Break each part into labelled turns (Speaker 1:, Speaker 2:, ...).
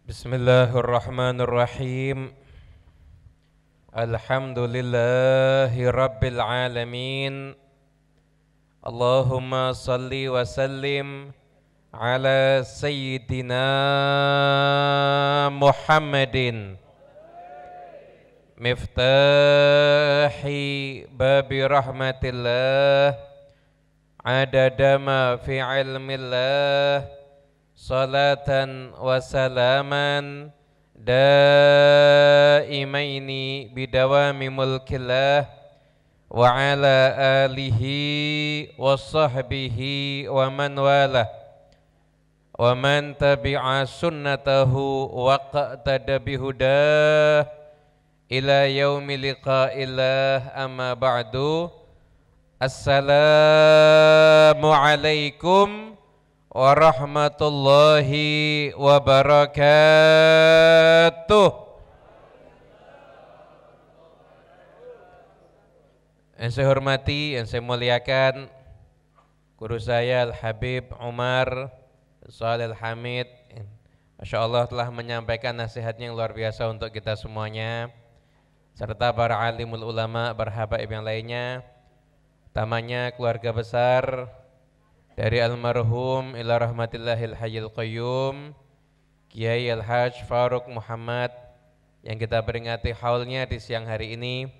Speaker 1: Bismillahirrahmanirrahim. Alhamdulillahi rabbil alamin. Allahumma salli wa sallim ala sayyidina Muhammadin miftahi babi rahmatillah adada ma fi ilmillah salatan wa salaman daimaini bidawami mulkillah wa ala alihi wa sahbihi wa man walah wa man tabi'a sunnatahu wa qa'tada bihudah ila yaumi liqa'illah amma ba'du. Assalamu alaikum warahmatullahi wabarakatuh. Yang saya hormati, yang saya muliakan guru saya Al-Habib Umar Shalih Al-Hamid, Masya Allah telah menyampaikan nasihatnya yang luar biasa untuk kita semuanya, serta para alimul ulama, berhabaib yang lainnya, utamanya keluarga besar dari almarhum ila rahmatillahil hayyil qayyum Kiai Al-Hajj Farouk Muhammad yang kita peringati haulnya di siang hari ini.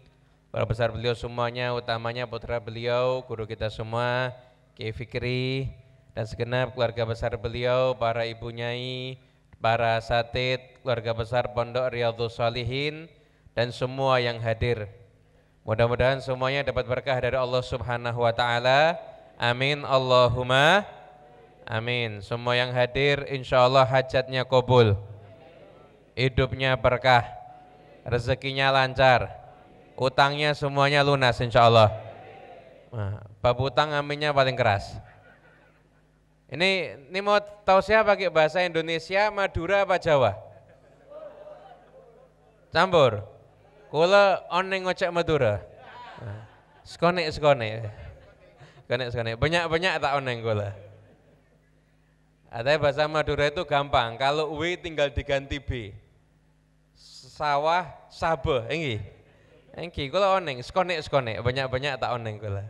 Speaker 1: Para besar beliau semuanya, utamanya putra beliau, guru kita semua Kiai Fikri, dan segenap keluarga besar beliau, para ibu nyai, para asatid, keluarga besar Pondok Riyadhus Shalihin, dan semua yang hadir. Mudah-mudahan semuanya dapat berkah dari Allah Subhanahu wa taala. Amin Allahumma amin. Semua yang hadir insya Allah hajatnya kabul, hidupnya berkah, rezekinya lancar, utangnya semuanya lunas insya Allah. Bab utang aminnya paling keras. Ini mau tausiah pakai bahasa Indonesia, Madura apa Jawa? Campur. Kula oneng ngocek Madura. Skonek. Banyak tak oneng kula. Ada bahasa Madura itu gampang. Kalau W tinggal diganti B. Sawah sabe, enggih. Enggih, kula oneng skonek. Banyak tak oneng kula.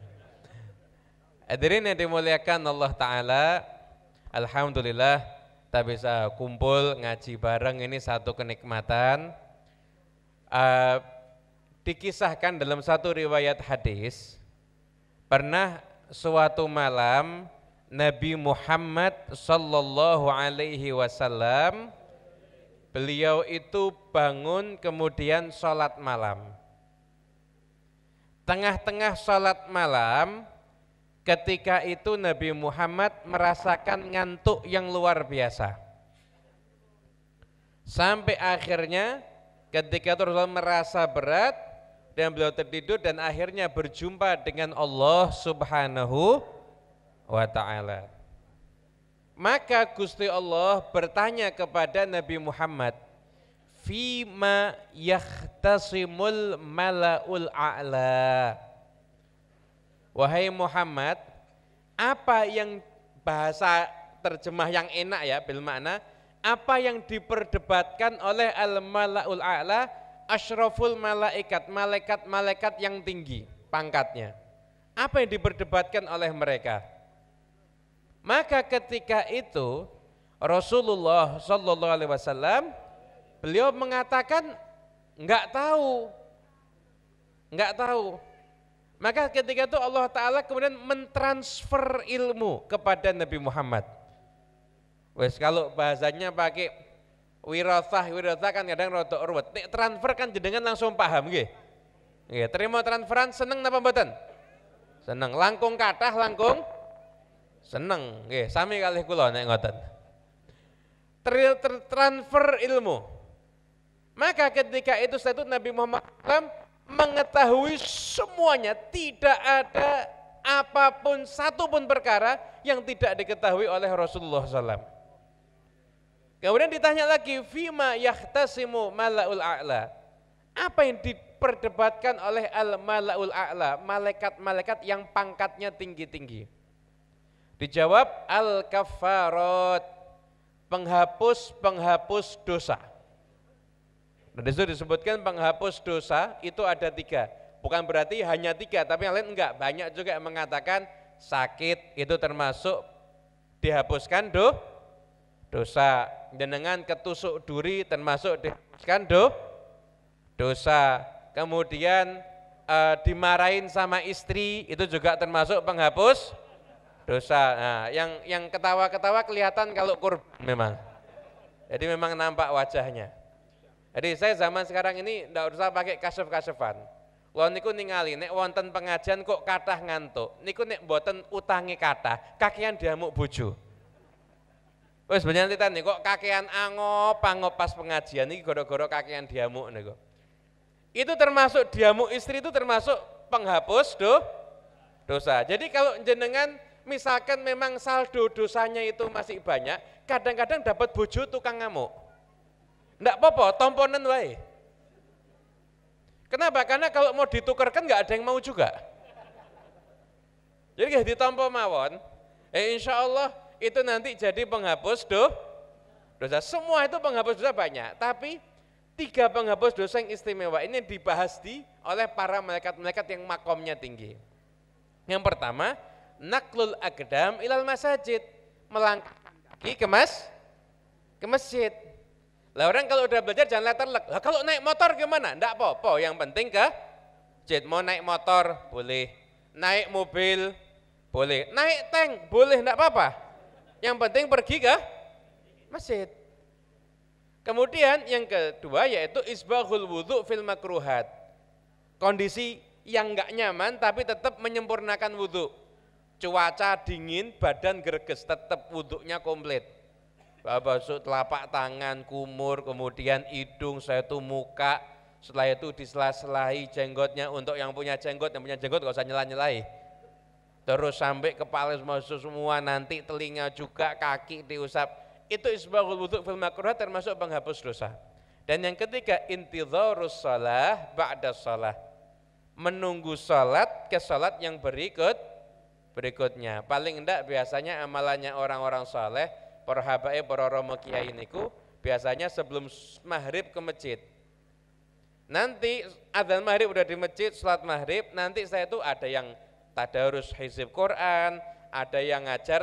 Speaker 1: Hadirin yang dimuliakan Allah Ta'ala, alhamdulillah kita bisa kumpul ngaji bareng, ini satu kenikmatan. Dikisahkan dalam satu riwayat hadis, pernah suatu malam Nabi Muhammad sallallahu alaihi wasallam beliau itu bangun kemudian sholat malam. Tengah-tengah sholat malam, ketika itu Nabi Muhammad merasakan ngantuk yang luar biasa. Sampai akhirnya ketika itu Rasulullah merasa berat dan beliau tertidur dan akhirnya berjumpa dengan Allah Subhanahu wa ta'ala. Maka Gusti Allah bertanya kepada Nabi Muhammad, fima yahtasimul mala'ul a'la. Wahai Muhammad, apa yang bahasa terjemah yang enak ya, bil makna, apa yang diperdebatkan oleh al-mala'ul a'la, asyraful malaikat, malaikat-malaikat yang tinggi pangkatnya. Apa yang diperdebatkan oleh mereka? Maka ketika itu Rasulullah sallallahu alaihi wasallam beliau mengatakan enggak tahu. Maka ketika itu Allah Ta'ala kemudian mentransfer ilmu kepada Nabi Muhammad. Wes kalau bahasanya pakai wirasah kan kadang rada urwet. Nek transfer kan jenengan langsung paham nggih. Nggih, terima transferan seneng napa mboten? Seneng, langkung kathah langkung seneng. Nggih, sami kalih kula nek ngoten. Transfer ilmu. Maka ketika itu setelah itu Nabi Muhammad mengetahui semuanya, tidak ada apapun satu pun perkara yang tidak diketahui oleh Rasulullah SAW. Kemudian ditanya lagi, fima yahtasimu mala'ul a'la. Apa yang diperdebatkan oleh al-mala'ul a'la, malaikat-malaikat yang pangkatnya tinggi-tinggi? Dijawab al-kafarat, penghapus dosa. Nah, disitu disebutkan penghapus dosa itu ada 3. Bukan berarti hanya 3, tapi yang lain enggak. Banyak juga yang mengatakan sakit itu termasuk dihapuskan dosa. Dengan ketusuk duri termasuk dihapuskan dosa. Kemudian dimarahin sama istri itu juga termasuk penghapus dosa. Nah, yang ketawa-ketawa kelihatan kalau kurban memang. Jadi memang nampak wajahnya. Jadi saya zaman sekarang ini enggak usah pakai kasef-kasefan. Wong niku ningali nek wonten pengajian kok kathah ngantuk. Niku nek mboten utangi kathah, kakean diamuk bojo. Wis benyantitan nih kok kakean angop pas pengajian iki gara-gara kakean diamuk niku. Itu termasuk diamuk istri itu termasuk penghapus dosa. Jadi kalau jenengan misalkan memang saldo dosanya itu masih banyak, kadang-kadang dapat bojo tukang ngamuk. Enggak apa-apa, tomponen wae. Kenapa? Karena kalau mau ditukarkan enggak ada yang mau juga. Jadi nggak ditompo mawon, insya Allah itu nanti jadi penghapus dosa. Semua itu penghapus dosa banyak, tapi 3 penghapus dosa yang istimewa ini dibahas oleh para malaikat-malaikat yang makomnya tinggi. Yang pertama, naklul aqdam ilal masajid, melangkah kaki ke masjid. Lah orang kalau udah belajar jangan leterlek. Lah kalau naik motor gimana? Enggak apa-apa, yang penting ke masjid. Mau naik motor boleh, naik mobil boleh, naik tank boleh, enggak apa-apa. Yang penting pergi ke masjid. Kemudian yang kedua yaitu isbaghul wudhu fil makruhat. Kondisi yang enggak nyaman tapi tetap menyempurnakan wudhu. Cuaca dingin, badan greges, tetap wudhunya komplit. Basuh telapak tangan, kumur, kemudian hidung, saya itu muka, setelah itu disela-selahi jenggotnya. Untuk yang punya jenggot gak usah nyela-nyelai. Terus sampai kepala semua, nanti telinga juga, kaki diusap. Itu isbaghul wudhu fil makruhat termasuk penghapus dosa. Dan yang ketiga, intidharus shalah ba'da shalah. Menunggu salat ke salat yang berikutnya. Paling enggak biasanya amalannya orang-orang saleh, para habaib, para romo kiai niku biasanya sebelum maghrib ke masjid. Nanti adzan maghrib udah di masjid, salat maghrib, nanti saya itu ada yang tadarus hizib Quran, ada yang ngajar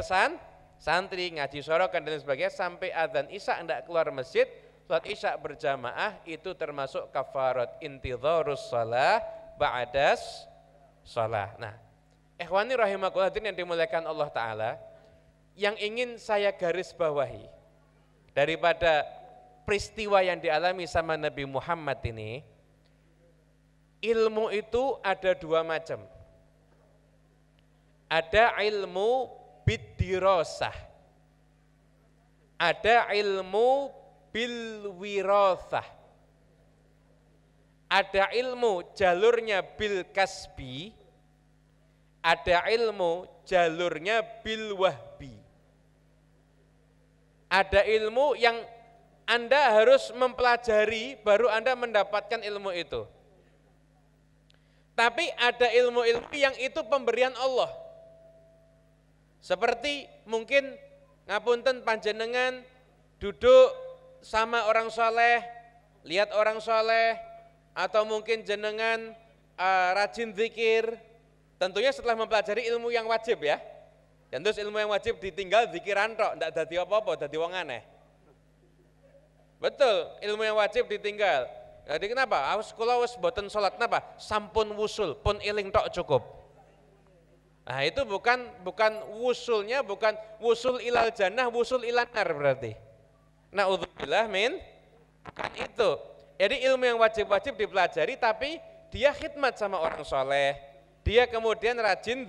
Speaker 1: santri, ngaji sorokan dan sebagainya, sampai adzan isya enggak keluar masjid, salat isya berjamaah, itu termasuk kafarat intidharus shalah ba'das shalah. Nah, ikhwani rahimakumullah yang dimuliakan Allah Ta'ala, yang ingin saya garis bawahi daripada peristiwa yang dialami sama Nabi Muhammad ini, ilmu itu ada 2 macam. Ada ilmu biddirasah, ada ilmu bilwirathah, ada ilmu jalurnya bil kasbi, ada ilmu jalurnya bil wahbi. Ada ilmu yang Anda harus mempelajari baru Anda mendapatkan ilmu itu. Tapi ada ilmu-ilmu yang itu pemberian Allah. Seperti mungkin ngapunten panjenengan duduk sama orang soleh, lihat orang soleh, atau mungkin jenengan rajin zikir, tentunya setelah mempelajari ilmu yang wajib ya. Dan terus ilmu yang wajib ditinggal zikiran tok, ndak dadi apa-apa, dadi wong aneh. Betul, ilmu yang wajib ditinggal. Jadi kenapa? Awas kula wis mboten salat napa? Sampun wusul, pun eling tok cukup. Nah, itu bukan wusulnya, bukan wusul ilal jannah, wusul ilan nar berarti. Na'udzubillah min, bukan itu. Jadi ilmu yang wajib-wajib dipelajari, tapi dia khidmat sama orang soleh, dia kemudian rajin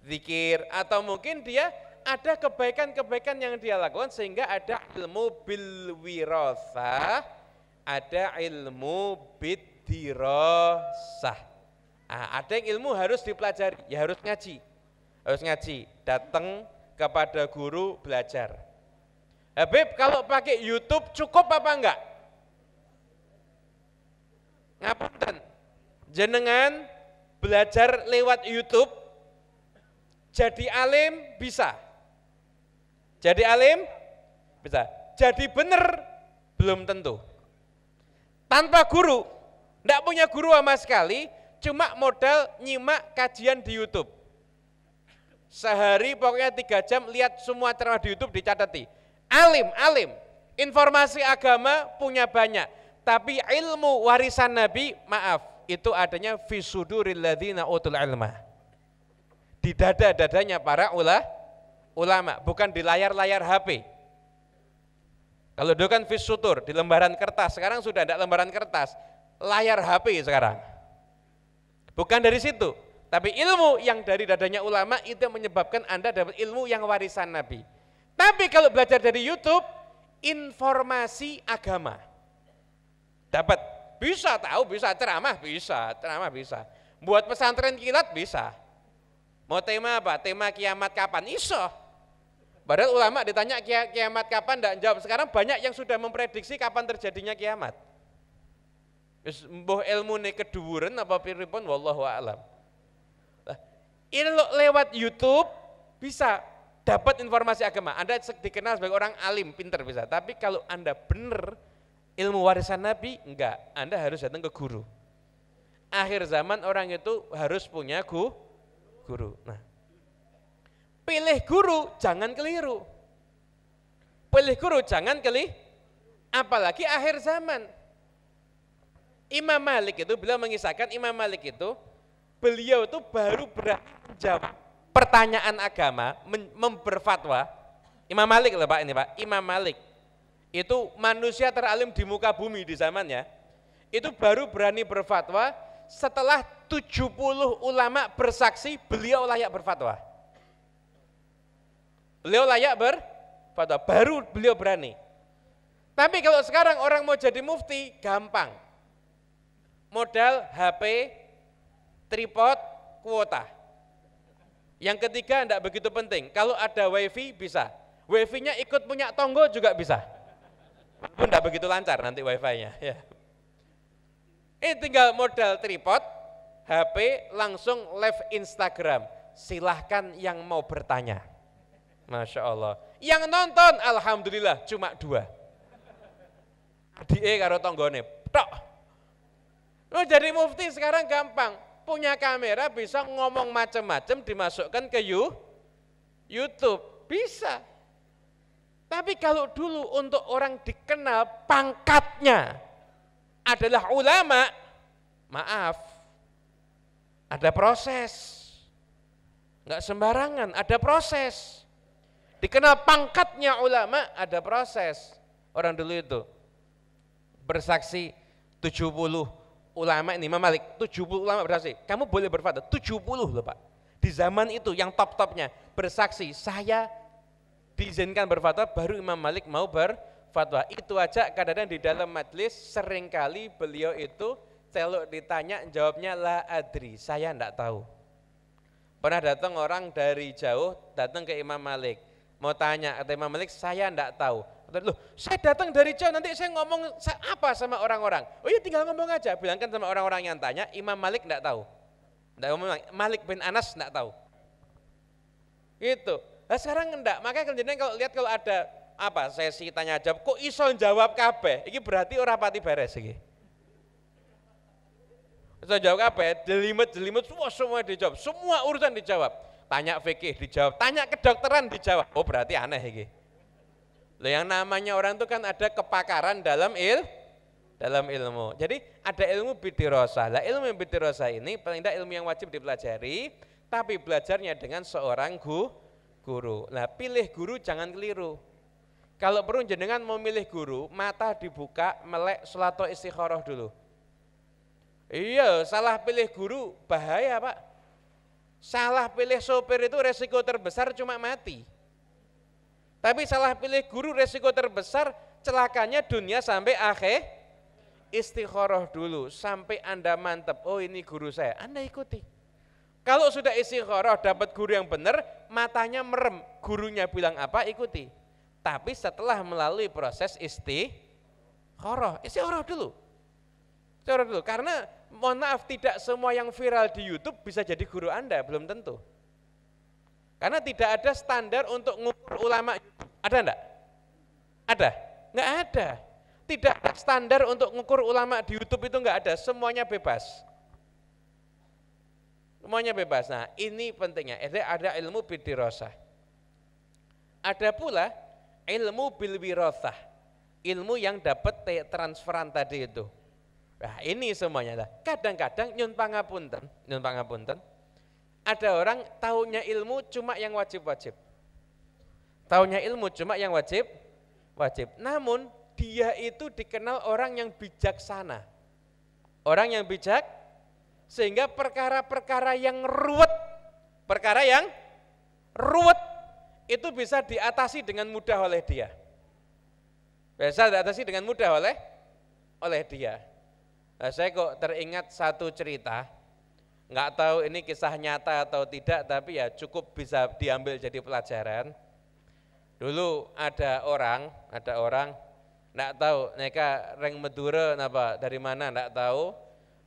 Speaker 1: zikir, atau mungkin dia ada kebaikan-kebaikan yang dia lakukan sehingga ada ilmu bil wirasah, ada ilmu biddirasah. Ada yang ilmu harus dipelajari, ya harus ngaji, datang kepada guru belajar. Habib, kalau pakai YouTube cukup apa enggak? Ngapunten, jenengan belajar lewat YouTube, jadi alim bisa. Jadi alim bisa. Jadi benar, belum tentu. Tanpa guru, enggak punya guru sama sekali, cuma modal nyimak kajian di YouTube. Sehari pokoknya 3 jam lihat semua ceramah di YouTube dicatati. Alim, informasi agama punya banyak, tapi ilmu warisan Nabi, maaf, itu adanya fi suduril ladzina utul ilma. Di dada-dadanya para ulama, bukan di layar-layar HP. Kalau dulu kan fi sutur, di lembaran kertas, sekarang sudah tidak lembaran kertas, layar HP sekarang. Bukan dari situ, tapi ilmu yang dari dadanya ulama itu yang menyebabkan Anda dapat ilmu yang warisan Nabi. Tapi kalau belajar dari YouTube, informasi agama. Dapat, bisa tahu, bisa ceramah, bisa. Buat pesantren kilat bisa. Mau tema apa? Tema kiamat kapan? Iso. Padahal ulama ditanya kiamat kapan, enggak jawab. Sekarang banyak yang sudah memprediksi kapan terjadinya kiamat. Mbuh ilmu ini keduwuren apa piripun wallahu a'lam. Ini lewat YouTube bisa dapat informasi agama. Anda dikenal sebagai orang alim, pinter bisa. Tapi kalau Anda benar ilmu warisan Nabi, enggak. Anda harus datang ke guru. Akhir zaman orang itu harus punya guru. Nah, pilih guru jangan keliru. Pilih guru jangan apalagi akhir zaman. Imam Malik itu, beliau mengisahkan Imam Malik itu, beliau itu baru berani menjawab pertanyaan agama, berfatwa. Imam Malik loh Pak, ini Pak, Imam Malik itu manusia teralim di muka bumi di zamannya, itu baru berani berfatwa setelah 70 ulama bersaksi beliau layak berfatwa. Beliau layak berfatwa, baru beliau berani. Tapi kalau sekarang orang mau jadi mufti, gampang. Modal HP, tripod, kuota. Yang ketiga tidak begitu penting, kalau ada wifi bisa. Wifi-nya ikut punya tonggo juga bisa. Pun tidak begitu lancar nanti wifi-nya. Ya. Ini tinggal modal tripod, HP, langsung live Instagram. Silahkan yang mau bertanya. Masya Allah. Yang nonton, alhamdulillah cuma 2. Adike karo tonggone, tok. Lo jadi mufti sekarang gampang, punya kamera bisa ngomong macam-macam dimasukkan ke YouTube, bisa. Tapi kalau dulu untuk orang dikenal pangkatnya adalah ulama, maaf, ada proses, nggak sembarangan, ada proses. Dikenal pangkatnya ulama, ada proses. Orang dulu itu bersaksi 70 ulama ini, Imam Malik, 70 ulama bersaksi, kamu boleh berfatwa, 70 loh Pak. Di zaman itu yang top-topnya bersaksi, saya diizinkan berfatwa, baru Imam Malik mau berfatwa. Itu aja kadang-kadang di dalam majelis seringkali beliau itu kalau ditanya jawabnya la adri, saya enggak tahu. Pernah datang orang dari jauh, datang ke Imam Malik, mau tanya, kata Imam Malik, saya enggak tahu. Loh, saya datang dari jauh, nanti saya ngomong apa sama orang-orang? Oh iya tinggal ngomong aja, bilangkan sama orang-orang yang tanya, Imam Malik enggak tahu. Enggak ngomong, Malik bin Anas enggak tahu. Gitu. Nah sekarang enggak, makanya kalau lihat kalau ada apa sesi tanya jawab, kok iso jawab kabeh? Ini berarti ora pati beres iki. Iso jawab kabeh, jelimet semua dijawab, semua urusan dijawab. Tanya fikih dijawab, tanya kedokteran dijawab. Oh berarti aneh iki. Loh, yang namanya orang itu kan ada kepakaran dalam ilmu. Jadi ada ilmu bidirosah. Lah ilmu yang bidirosah ini paling tidak ilmu yang wajib dipelajari, tapi belajarnya dengan seorang guru. Nah pilih guru jangan keliru. Kalau perlu jenengan mau milih guru, mata dibuka, melek, sholatu istikharah dulu. Iya, salah pilih guru bahaya Pak. Salah pilih sopir itu resiko terbesar cuma mati. Tapi salah pilih guru resiko terbesar celakanya dunia sampai akhir. Istikharah dulu sampai Anda mantap, oh ini guru saya, Anda ikuti. Kalau sudah istikharah dapat guru yang benar, matanya merem, gurunya bilang apa ikuti. Tapi setelah melalui proses istikharah dulu. Istikharah dulu, karena mohon maaf tidak semua yang viral di YouTube bisa jadi guru Anda, belum tentu. Karena tidak ada standar untuk ngukur ulama. Ada enggak? Ada? Nggak ada. Tidak ada standar untuk mengukur ulama di YouTube, itu nggak ada, semuanya bebas. Semuanya bebas. Nah, ini pentingnya. Ada ilmu bidirosah. Ada pula ilmu bilwirosah. Ilmu yang dapat transferan tadi itu. Nah, ini semuanya. Kadang-kadang nyun pangapunten, ada orang taunya ilmu cuma yang wajib-wajib. Taunya ilmu cuma yang wajib. Namun dia itu dikenal orang yang bijaksana. Orang yang bijak, sehingga perkara-perkara yang ruwet itu bisa diatasi dengan mudah oleh dia. Bisa diatasi dengan mudah oleh dia. Nah, saya kok teringat satu cerita, nggak tahu ini kisah nyata atau tidak, tapi ya cukup bisa diambil jadi pelajaran. Dulu ada orang, nggak tahu, mereka reng Madura napa dari mana nggak tahu,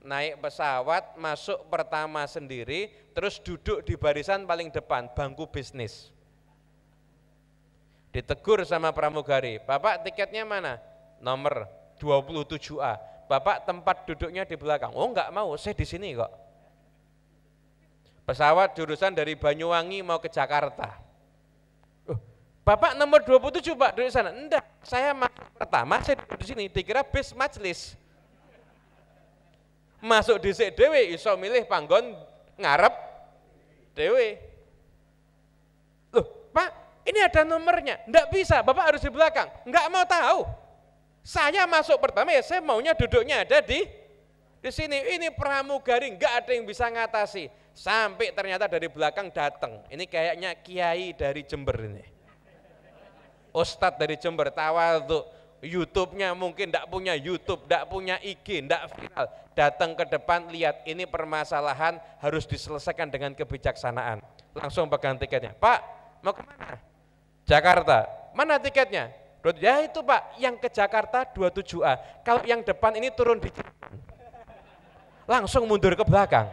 Speaker 1: naik pesawat masuk pertama sendiri, terus duduk di barisan paling depan, bangku bisnis. Ditegur sama pramugari, Bapak tiketnya mana? Nomor 27A. Bapak tempat duduknya di belakang. Oh enggak mau, saya di sini kok. Pesawat jurusan dari Banyuwangi mau ke Jakarta. Bapak nomor 27 Pak, duduk sana. Enggak, saya pertama saya duduk di sini, dikira bis majelis. Masuk dhisik dhewe iso milih panggon ngarep dhewe. Loh, Pak, ini ada nomornya. Enggak bisa, Bapak harus di belakang. Enggak mau tahu. Saya masuk pertama ya saya maunya duduknya ada di sini. Ini pramugari, enggak ada yang bisa ngatasi. Sampai ternyata dari belakang datang. Ini kayaknya kiai dari Jember ini. Ustadz dari Jember, tawadhu. YouTube-nya mungkin enggak punya YouTube, enggak punya IG, enggak viral. Datang ke depan, lihat ini permasalahan harus diselesaikan dengan kebijaksanaan. Langsung pegang tiketnya. Pak, mau kemana? Jakarta. Mana tiketnya? Ya itu Pak, yang ke Jakarta 27A. Kalau yang depan ini turun di langsung mundur ke belakang.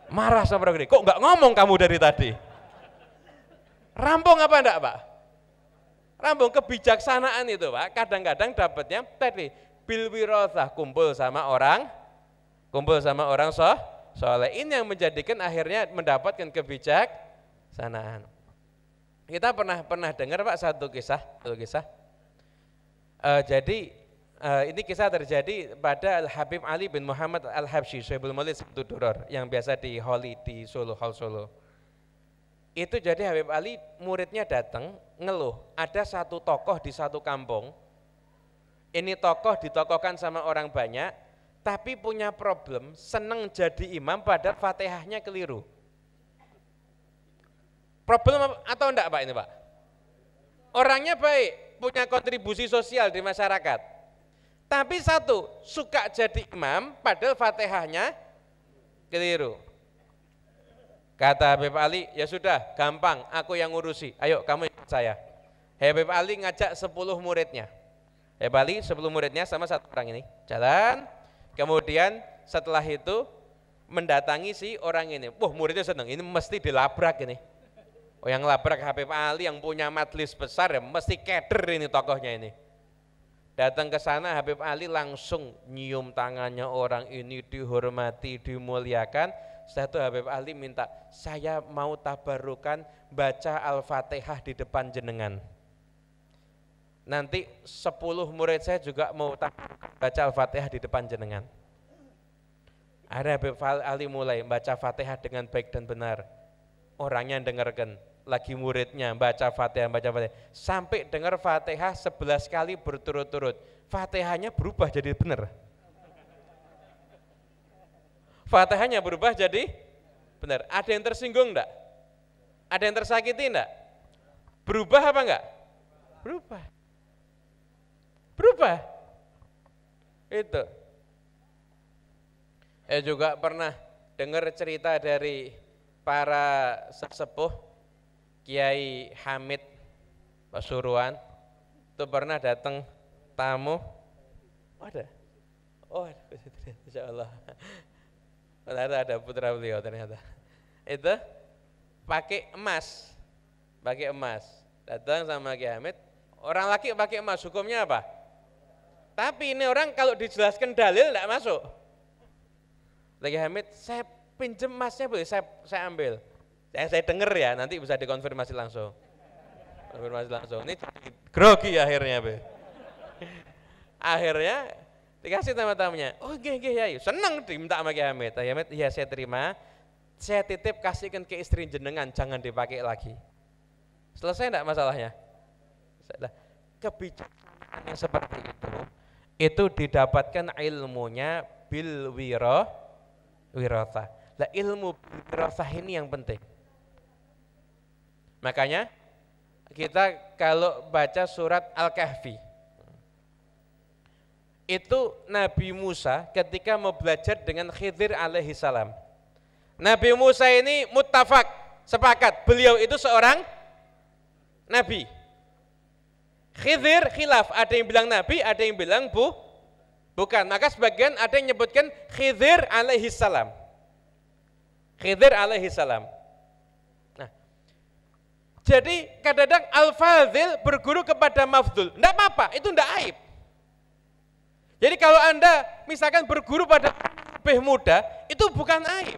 Speaker 1: Marah sama orang gede, kok nggak ngomong kamu dari tadi? Rampung apa enggak Pak? Rampung, kebijaksanaan itu Pak. Kadang-kadang dapatnya tadi bilwirosah, kumpul sama orang soleh. Ini yang menjadikan akhirnya mendapatkan kebijaksanaan. Kita pernah dengar Pak satu kisah. Ini kisah terjadi pada Al-Habib Ali bin Muhammad Al-Habsyi, Syaibul Maulid Sabtu Duror, yang biasa di Holi di Solo, Hall Solo. Itu jadi Habib Ali muridnya datang ngeluh, ada satu tokoh di satu kampung. Ini tokoh ditokohkan sama orang banyak, tapi punya problem, seneng jadi imam padahal Fatihahnya keliru. Problem atau enggak Pak ini Pak? Orangnya baik, punya kontribusi sosial di masyarakat. Tapi satu, suka jadi imam padahal Fatihahnya keliru. Kata Habib Ali, ya sudah gampang, aku yang ngurusi, ayo kamu ikut saya. Habib Ali ngajak 10 muridnya. Habib Ali 10 muridnya sama satu orang ini, jalan, kemudian setelah itu mendatangi si orang ini. Wah, muridnya senang, ini mesti dilabrak ini. Oh, yang labrak Habib Ali yang punya majelis besar ya mesti keder ini tokohnya ini. Datang ke sana Habib Ali langsung nyium tangannya orang ini, dihormati, dimuliakan. Setelah itu Habib Ali minta, saya mau tabarukan baca Al-Fatihah di depan jenengan. Nanti 10 murid saya juga mau baca Al-Fatihah di depan jenengan. Akhirnya Habib Ali mulai baca Fatihah dengan baik dan benar. Orangnya dengarkan, lagi muridnya baca Fatihah, sampai dengar Fatihah 11 kali berturut-turut. Fatihahnya berubah jadi benar. Fatihahnya berubah jadi benar. Ada yang tersinggung enggak? Ada yang tersakiti enggak? Berubah apa enggak? Berubah. Itu. Saya juga pernah dengar cerita dari para sesepuh, Kiai Hamid Pasuruan, itu pernah datang tamu. Ada? Oh, insya Allah. Ternyata ada putra beliau ternyata. Itu pakai emas. Datang sama Kiai Hamid, Orang laki pakai emas, hukumnya apa? Tapi ini orang kalau dijelaskan dalil tidak masuk. Lagi Hamid, saya pinjem emasnya boleh, saya ambil. Saya dengar ya, nanti bisa dikonfirmasi langsung. Konfirmasi langsung. Ini grogi akhirnya, Be. Akhirnya dikasih tamu-tamunya. Oh, nggih ya, seneng diminta sama Ki Hamid. Hamid, iya saya terima. Saya titip kasihkan ke istri jenengan, jangan dipakai lagi. Selesai enggak masalahnya? Kebijaksanaan yang seperti itu didapatkan ilmunya bil wirathah. Lah ilmu wirathah ini yang penting. Makanya kita kalau baca surat Al-Kahfi, itu Nabi Musa ketika mau belajar dengan Khidir alaihi salam. Nabi Musa ini muttafaq, sepakat, beliau itu seorang nabi. Khidir khilaf, ada yang bilang nabi, ada yang bilang bukan. Maka sebagian ada yang menyebutkan Khidir alaihi salam. Khidir alaihi salam. Nah, jadi kadang-kadang al-fadhil berguru kepada mafdul. Enggak apa-apa, itu enggak aib. Jadi kalau Anda misalkan berguru pada lebih muda, itu bukan aib.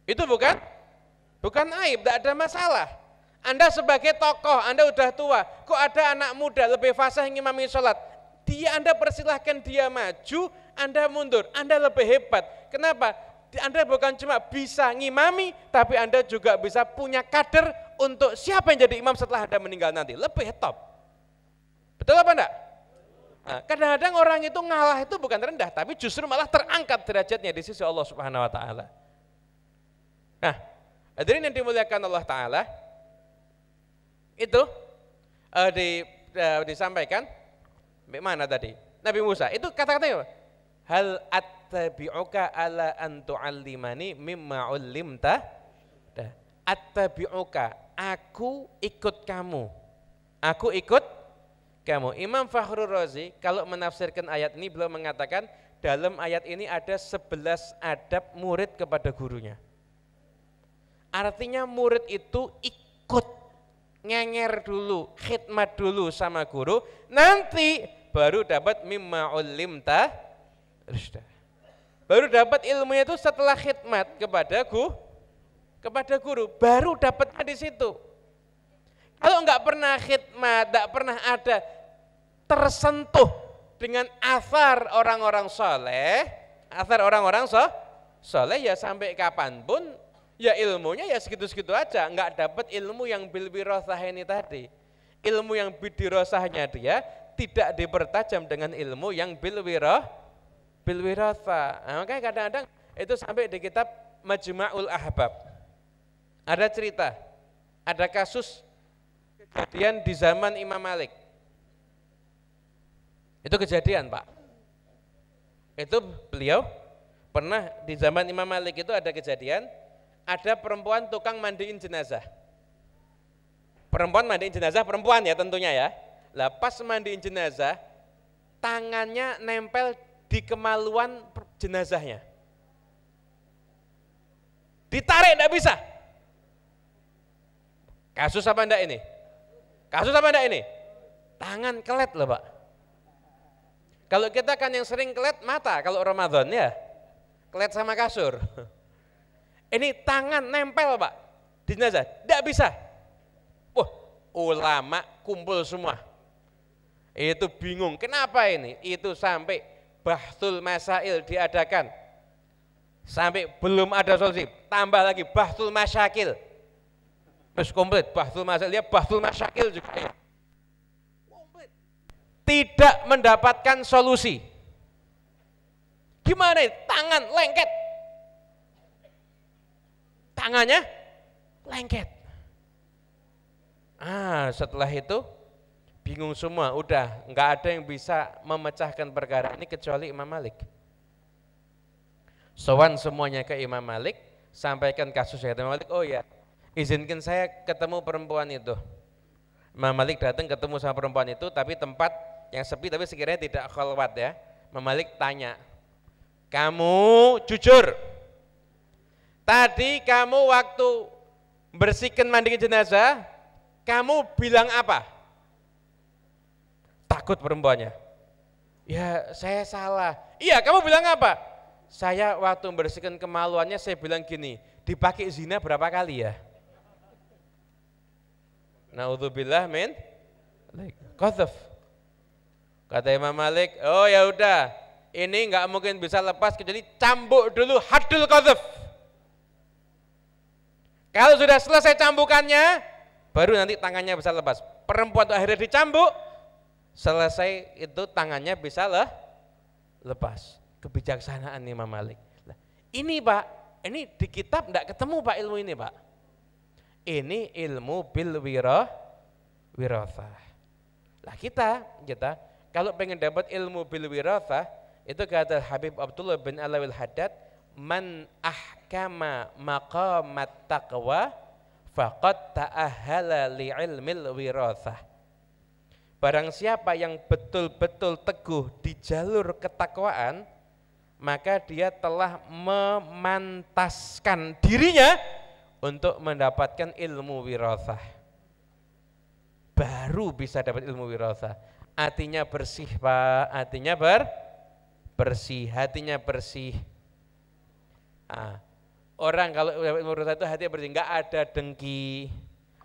Speaker 1: Itu bukan aib, enggak ada masalah. Anda sebagai tokoh, Anda udah tua, kok ada anak muda lebih fasih ngimami sholat, Anda persilahkan dia maju, Anda mundur, Anda lebih hebat. Kenapa? Anda bukan cuma bisa ngimami, tapi Anda juga bisa punya kader untuk siapa yang jadi imam setelah Anda meninggal nanti, lebih top. Betul apa enggak? Nah, kadang-kadang orang itu ngalah itu bukan rendah, tapi justru malah terangkat derajatnya di sisi Allah Subhanahu wa taala. Nah, hadirin yang dimuliakan Allah taala, itu disampaikan mana tadi? Nabi Musa, itu kata-katanya hal attabi'uka ala an tu'allimani mimma 'ullimta. Attabi'uka, aku ikut kamu. Aku ikut kamu. Imam Fakhrul Razi kalau menafsirkan ayat ini beliau mengatakan dalam ayat ini ada 11 adab murid kepada gurunya. Artinya murid itu ikut, ngenger dulu, khidmat dulu sama guru, nanti baru dapat mimma 'ullimta. Baru dapat ilmunya itu setelah khidmat kepada guru, baru dapatnya di situ. Kalau enggak pernah khidmat, enggak pernah ada tersentuh dengan athar orang-orang soleh, ya sampai kapanpun ya ilmunya ya segitu-segitu aja, enggak dapat ilmu yang bil wirathah ini tadi. Ilmu yang bidirosahnya dia tidak dipertajam dengan ilmu yang bil wirathah. Nah, makanya kadang-kadang itu sampai di kitab Majma'ul Ahbab. Ada cerita, ada kasus kejadian di zaman Imam Malik. Itu kejadian, Pak. Itu beliau pernah di zaman Imam Malik itu ada kejadian, ada perempuan tukang mandiin jenazah. Perempuan mandiin jenazah, perempuan ya tentunya ya. Lah pas mandiin jenazah, tangannya nempel di kemaluan jenazahnya. Ditarik enggak bisa. Kasus apa enggak ini? Tangan kelet loh, Pak. Kalau kita kan yang sering kelet mata kalau Ramadan ya. Kelet sama kasur. Ini tangan nempel, Pak, di jenazah. Enggak bisa. Wah, ulama kumpul semua. Itu bingung, kenapa ini? Itu sampai bahtul masail diadakan. Sampai belum ada solusi. Tambah lagi bahtul masyakil. Terus komplit, bahtul masail, ya bahtul masyakil juga ya. Komplit. Tidak mendapatkan solusi. Gimana ini? Tangan lengket. Tangannya lengket. Setelah itu bingung semua, udah nggak ada yang bisa memecahkan perkara ini kecuali Imam Malik. Sowan semuanya ke Imam Malik, sampaikan kasusnya. Imam Malik, oh ya, izinkan saya ketemu perempuan itu. Imam Malik datang ketemu sama perempuan itu, tapi tempat yang sepi, tapi sekiranya tidak khalwat ya. Imam Malik tanya, kamu jujur, tadi kamu waktu bersihkan mandikan jenazah, kamu bilang apa? takut perempuannya. Ya saya salah. Iya, kamu bilang apa? Saya waktu membersihkan kemaluannya saya bilang gini, dipakai zina berapa kali ya? Naudzubillah min qadzaf. Kata Imam Malik, oh ya udah, ini nggak mungkin bisa lepas kecuali cambuk dulu haddul qadzaf. Kalau sudah selesai cambukannya, baru nanti tangannya bisa lepas. Perempuan itu akhirnya dicambuk, selesai itu tangannya bisa lepas. Kebijaksanaan Imam Malik. Ini Pak, ini di kitab enggak ketemu Pak ilmu ini Pak. Ini ilmu bil wirathah. Lah kita kalau pengen dapat ilmu bil wirathah, itu kata Habib Abdullah bin Alawil Haddad, man ahkama maqamat taqwa faqad ta'ahala li ilmil wirathah. Barang siapa yang betul-betul teguh di jalur ketakwaan, maka dia telah memantaskan dirinya untuk mendapatkan ilmu wirathah. Baru bisa dapat ilmu wirathah. Hatinya bersih Pak, hatinya bersih, hatinya bersih. Orang kalau ilmu wirathah itu hatinya bersih, enggak ada dengki,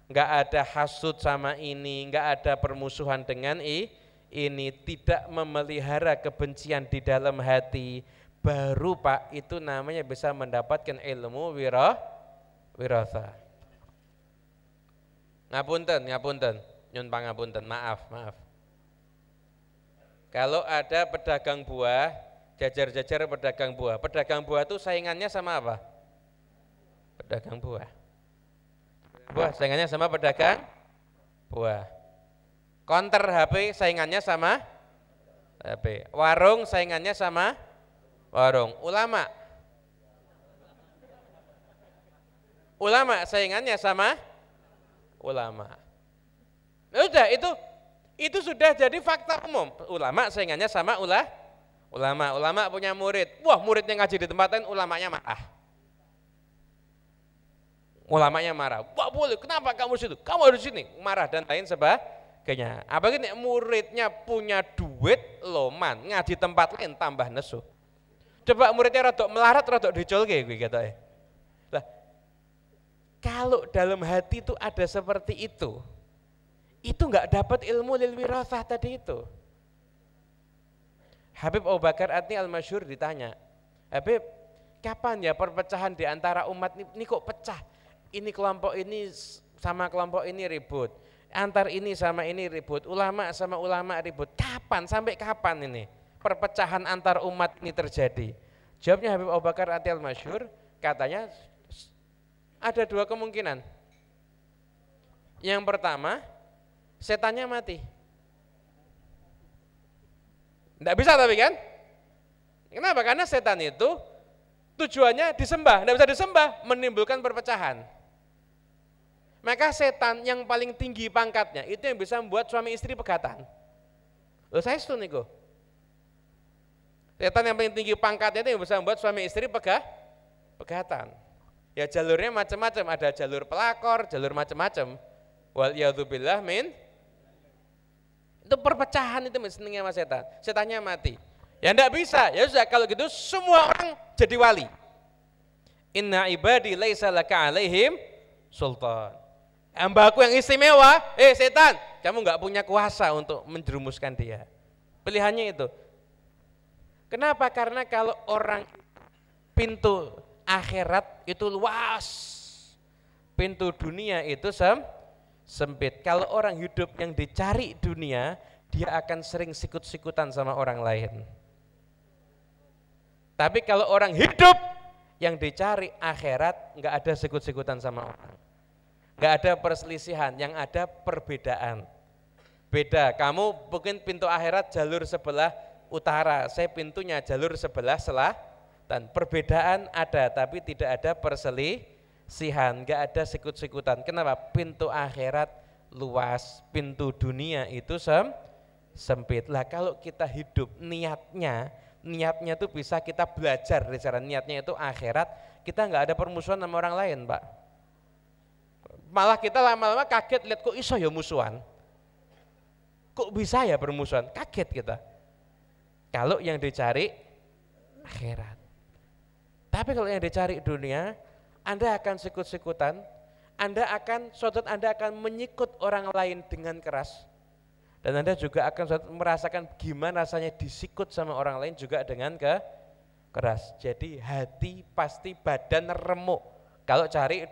Speaker 1: enggak ada hasud sama ini, enggak ada permusuhan dengan ini, tidak memelihara kebencian di dalam hati. Baru Pak itu namanya bisa mendapatkan ilmu wirathah. Ngapunten, nyun pangapunten, maaf. Kalau ada pedagang buah, jajar-jajar pedagang buah itu saingannya sama apa? Pedagang buah saingannya sama pedagang buah. Konter HP saingannya sama HP. Warung saingannya sama warung. Ulama saingannya sama ulama. Udah itu sudah jadi fakta umum. Ulama saingannya sama ulama punya murid. Wah, muridnya ngaji di tempat lain, ulamanya marah. Wah boleh, kenapa kamu situ? Kamu harus sini, marah dan lain sebagainya. Apalagi muridnya punya duit loman, ngaji tempat lain tambah nesu. Coba muridnya rodok melarat, rodok dicolke gue katanya. Lah, kalau dalam hati itu ada seperti itu enggak dapat ilmu lil wirathah tadi itu. Habib Abu Bakar Adni Al-Masyhur ditanya, Habib, kapan ya perpecahan di antara umat ini kok pecah? Ini kelompok ini sama kelompok ini ribut, antar ini sama ini ribut, ulama sama ulama ribut. Kapan, sampai kapan ini perpecahan antar umat ini terjadi? Jawabnya Habib Abu Bakar Adni Al-Masyhur, katanya ada dua kemungkinan. Yang pertama, setannya mati. Enggak bisa tapi kan? Kenapa? Karena setan itu tujuannya disembah, enggak bisa disembah, menimbulkan perpecahan. Maka setan yang paling tinggi pangkatnya itu yang bisa membuat suami istri pegatan. Loh saya setuju nih kok. Setan yang paling tinggi pangkatnya itu yang bisa membuat suami istri pegatan. Ya jalurnya macam-macam, ada jalur pelakor, jalur macam-macam. Waliyadzubillah min. Itu perpecahan itu senengnya sama setan. Setannya mati. Ya enggak bisa. Ya sudah kalau gitu semua orang jadi wali. Inna ibadi laisa laka alaihim sultan. Hambaku yang istimewa, setan, kamu enggak punya kuasa untuk menjerumuskan dia. Pilihannya itu. Kenapa? Karena kalau orang pintu akhirat itu luas, pintu dunia itu sempit. Kalau orang hidup yang dicari dunia, dia akan sering sikut-sikutan sama orang lain. Tapi kalau orang hidup yang dicari akhirat, enggak ada sikut-sikutan sama orang. Enggak ada perselisihan, yang ada perbedaan. Beda, kamu mungkin pintu akhirat jalur sebelah utara, saya pintunya jalur sebelah selatan. Perbedaan ada, tapi tidak ada perselisihan, enggak ada sikut-sikutan. Kenapa? Pintu akhirat luas, pintu dunia itu sempit. Lah kalau kita hidup niatnya tuh bisa kita belajar dari cara niatnya itu akhirat, kita enggak ada permusuhan sama orang lain, Pak. Malah kita lama-lama kaget lihat kok iso ya musuhan. kok bisa ya bermusuhan? Kaget kita. Kalau yang dicari akhirat. Tapi kalau yang dicari dunia, Anda akan sikut-sikutan, Anda akan menyikut orang lain dengan keras. Dan Anda juga akan merasakan gimana rasanya disikut sama orang lain juga dengan keras. Jadi hati pasti badan remuk. Kalau cari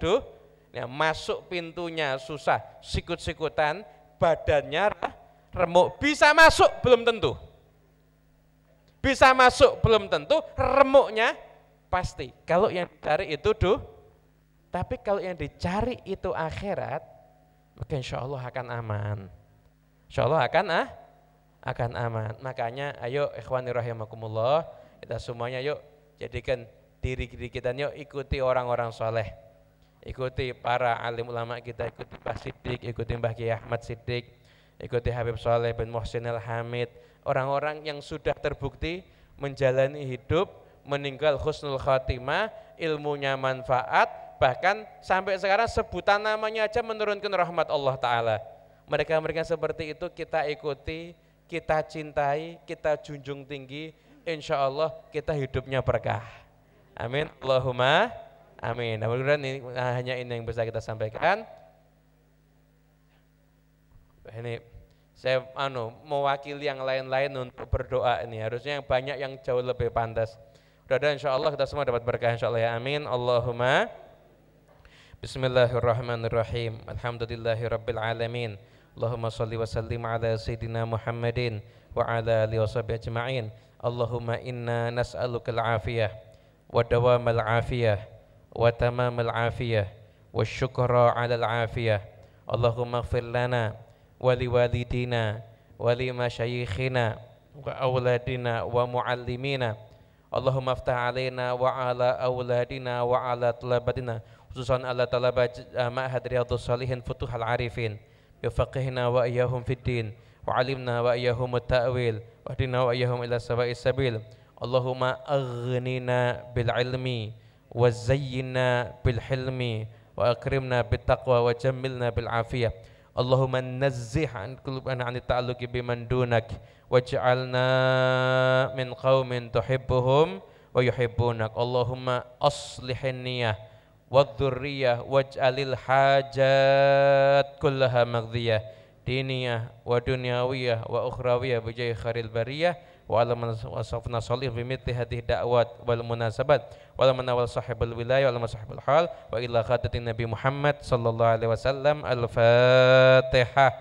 Speaker 1: ya, masuk pintunya susah, sikut-sikutan, badannya remuk. Bisa masuk belum tentu. Bisa masuk belum tentu, remuknya pasti. Kalau yang dicari itu tapi kalau yang dicari itu akhirat, maka insya Allah akan aman. Insya Allah akan aman. Makanya ayo ikhwani rahimakumullah, kita semuanya yuk jadikan diri kita, yuk ikuti orang-orang soleh. Ikuti para alim ulama kita, ikuti Mbah Siddiq, ikuti Mbah Kiai Ahmad Siddiq, ikuti Habib Soleh bin Muhsin Al-Hamid. Orang-orang yang sudah terbukti menjalani hidup, meninggal husnul khatimah, ilmunya manfaat, bahkan sampai sekarang sebutan namanya aja menurunkan rahmat Allah Ta'ala. Mereka-mereka seperti itu kita ikuti, kita cintai, kita junjung tinggi, insya Allah kita hidupnya berkah. Amin, Allahumma amin. Mudah-mudahan ini hanya ini yang bisa kita sampaikan. Ini saya mewakili yang lain-lain untuk berdoa ini. Harusnya yang banyak yang jauh lebih pantas. Mudah-mudahan insya Allah kita semua dapat berkah insya Allah ya amin. Allahumma. Bismillahirrahmanirrahim. Alhamdulillahi rabbil alamin. Allahumma salli wa sallim ala sayyidina Muhammadin wa ala alihi wa sahbihi ajma'in. Allahumma inna nas'aluka al-afiyah wa dawamal afiyah wa tamamal afiyah wa syukra ala al-afiyah. Allahumma ighfir lana wa liwalidina wa limasyayikhina wa awladina wa muallimina. Allahumma aftah alaina wa ala awladina wa ala talabatina, khususan ala talabat ma'had riyadhus salihin futuhal arifin. Yufaqihna wa iyyahum fid din wa alimna wa iyyahum at-ta'wil wa hdina wa iyyahum ila sawa'is sabil. Allahumma aghnina bil ilmi wa zayyinna bil hilmi wa akrimna bit taqwa wa jammilna bil afiyah. Allahumma nazzih an qulubana an ta'alluqi biman dunak waj'alna min qaumin tuhibbuhum wa yuhibbunak. Allahumma aslihin niyah wadh-dhurriyyah waj'alil hajat kullaha maghdiyah diniyah wa dunyawiyah wa ukhrawiyah bi jahi khairil bariyah wa alaman wasafna shalih bi mithli hadhihi da'wat wal munasabat wa alaman wal sahibul wilayah wa alaman sahibul hal wa ila khatatin nabi Muhammad sallallahu alaihi wasallam. Al-Fatihah.